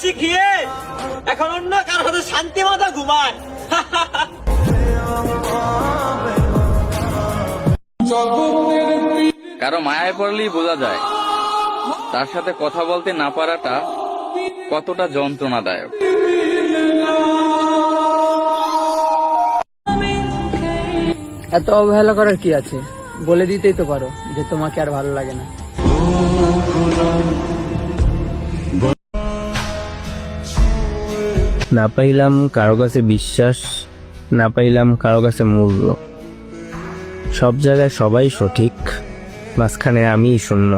শিখিয়ে এখন অন্য কারোর সাথে শান্তি মতো ঘুমায়। কারো মায়ায় পড়লেই বোঝা যায় তার সাথে কথা বলতে না পারাটা কতটা যন্ত্রণাদায়ক। এত অবহেলা করার কি আছে? বলে দিতেই তো পারো যে তোমাকে আর ভালো লাগে না। না পাইলাম কারো কাছে বিশ্বাস, না পাইলাম কারো কাছে মূল্য। সব জায়গায় সবাই সঠিক, মাঝখানে আমিই শূন্য।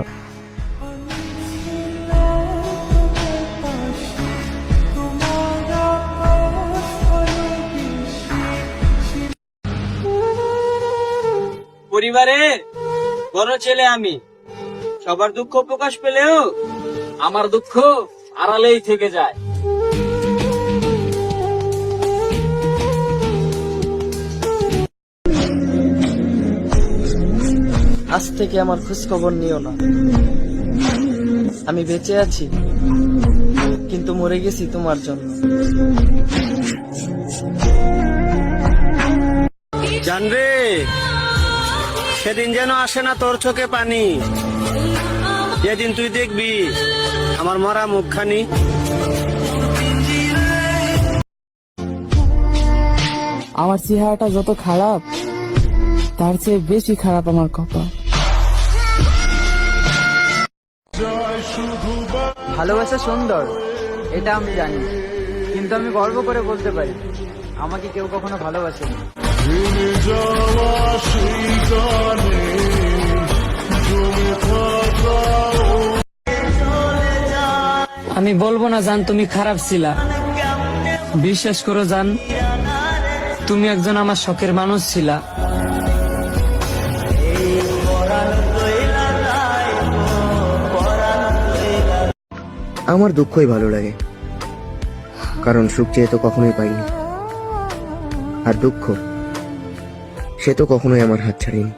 পরিবারের বড় ছেলে আমি, সবার দুঃখ প্রকাশ পেলেও আমার দুঃখ আড়ালেই থেকে যায়। আজ থেকে আমার খোঁজ খবর নিও না। আমি বেঁচে আছি কিন্তু মরে গেছি তোমার জন্য। জানবে সেদিন যেন আসে না তোর চোখে পানি, যেদিন তুই দেখবি আমার মরা মুখখানি। আমার চেহারাটা যত খারাপ তার চেয়ে বেশি খারাপ আমার কপাল। ভালোবাসা সুন্দর এটা আমি জানি, কিন্তু আমি গর্ব করে বলতে পারি আমাকে কেউ কখনো ভালোবাসেনি। আমি বলবো না জান তুমি খারাপ ছিলা, বিশ্বাস করো জান তুমি একজন আমার শখের মানুষ ছিলা। আমার দুঃখই ভালো লাগে, কারণ সুখ চেয়ে তো কখনোই পাইনি, আর দুঃখ সে তো কখনোই আমার হাত ছাড়েনি।